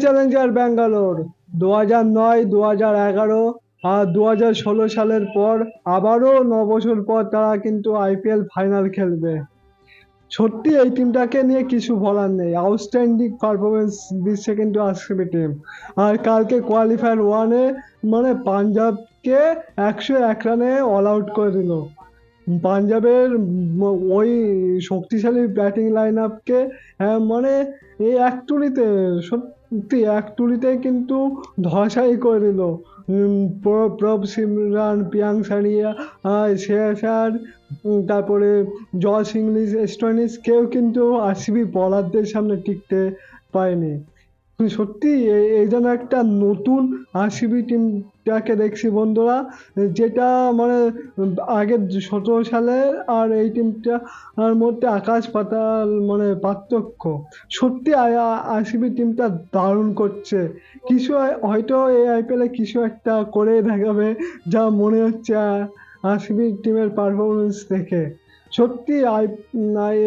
Challenger Bangalore 2009, 2011 আর 2016 সালের পর আবারও 9 বছর পর তারা কিন্তু আইপিএল ফাইনাল খেলবে। সত্যি এই টিমটাকে নিয়ে কিছু বলার নেই, আউটস্ট্যান্ডিং পারফরমেন্স দিচ্ছে কিন্তু আরসিবি টিম। আর কালকে কোয়ালিফায়ার ওয়ানে মানে পাঞ্জাবকে 101 রানে অল আউট করে দিল। পাঞ্জাবের ওই শক্তিশালী ব্যাটিং লাইন আপকে মানে এই এক তুড়িতে, সত্যি এক তুড়িতে কিন্তু ধসাই করে দিল। প্রভ সিমরান, প্রিয়াঙ্ক সানিয়া, শেয়ার, তারপরে জশ ইংলিশ, স্টোইনিস কেউ কিন্তু আরসিবি বোলারদের সামনে টিকতে পারেনি। সত্যি এই যেন একটা নতুন আরসিবি টিমটাকে দেখছি বন্ধুরা, যেটা মানে আগের 17 সালে আর এই টিমটার মধ্যে আকাশ পাতাল মানে পার্থক্য। সত্যি আরসিবি টিমটা দারুণ করছে। কিছু হয়তো এই আইপিএলে কিছু একটা করে দেখাবে, যা মনে হচ্ছে আরসিবি টিমের পারফরমেন্স দেখে। সত্যি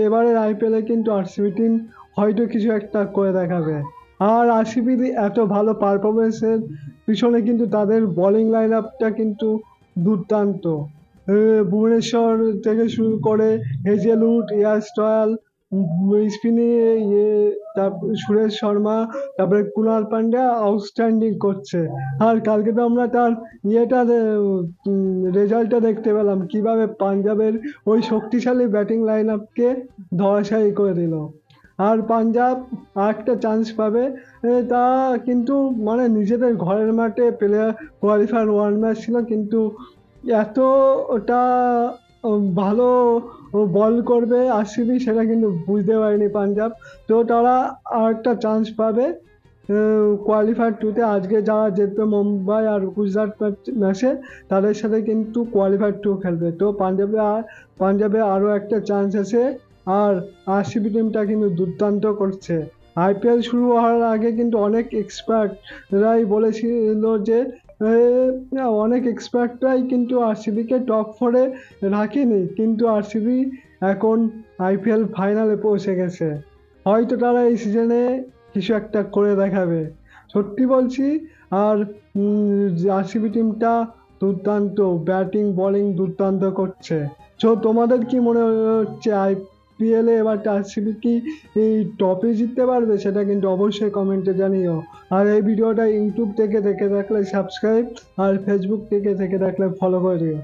এবারের আইপিএলে কিন্তু আরসিবি টিম হয়তো কিছু একটা করে দেখাবে। আর আরসিবি এত ভালো পারফরমেন্সের পিছনে কিন্তু তাদের বোলিং লাইন আপটা কিন্তু দুর্দান্ত। ভুবনেশ্বর থেকে শুরু করে হেজেলউড, ইয়ারস্টয়েল, স্পিনে তারপর সুরেশ শর্মা, তারপরে কুণাল পান্ড্যা আউটস্ট্যান্ডিং করছে। আর কালকে তো আমরা তার ইয়েটা রেজাল্টটা দেখতে পেলাম, কিভাবে পাঞ্জাবের ওই শক্তিশালী ব্যাটিং লাইন আপকে ধরাশায়ী করে দিল। আর পাঞ্জাব আরেকটা চান্স পাবে, তা কিন্তু মানে নিজেদের ঘরের মাঠে প্লেয়ার কোয়ালিফায়ার ওয়ান ম্যাচ ছিল, কিন্তু এতটা ভালো বল করবে আরসিবি সেটা কিন্তু বুঝতে পারেনি পাঞ্জাব। তো তারা আরেকটা চান্স পাবে কোয়ালিফায়ার টুতে। আজকে যারা জিতবে মুম্বাই আর গুজরাট ম্যাচে, তাদের সাথে কিন্তু কোয়ালিফায়ার টু খেলবে। তো পাঞ্জাবে আরও একটা চান্স আছে। আর আরসিবি টিমটা কিন্তু দুর্দান্ত করছে। আইপিএল শুরু হওয়ার আগে কিন্তু অনেক এক্সপার্টরাই বলেছিল যে অনেক এক্সপার্টরাই কিন্তু আরসিবিকে টপ ফোরে রাখেনি, কিন্তু আরসিবি এখন আইপিএল ফাইনালে পৌঁছে গেছে। হয়তো তারা এই সিজনে কিছু একটা করে দেখাবে, সত্যি বলছি। আর আরসিবি টিমটা দুর্দান্ত ব্যাটিং বোলিং দুর্দান্ত করছে। তো তোমাদের কি মনে হচ্ছে আইপিএলে এবার আরসিবি কি এই টপে জিততে পারবে? সেটা কিন্তু অবশ্যই কমেন্টে জানিও। আর এই ভিডিওটা ইউটিউব থেকে দেখে থাকলে সাবস্ক্রাইব, আর ফেসবুক থেকে দেখে থাকলে ফলো করে দিও।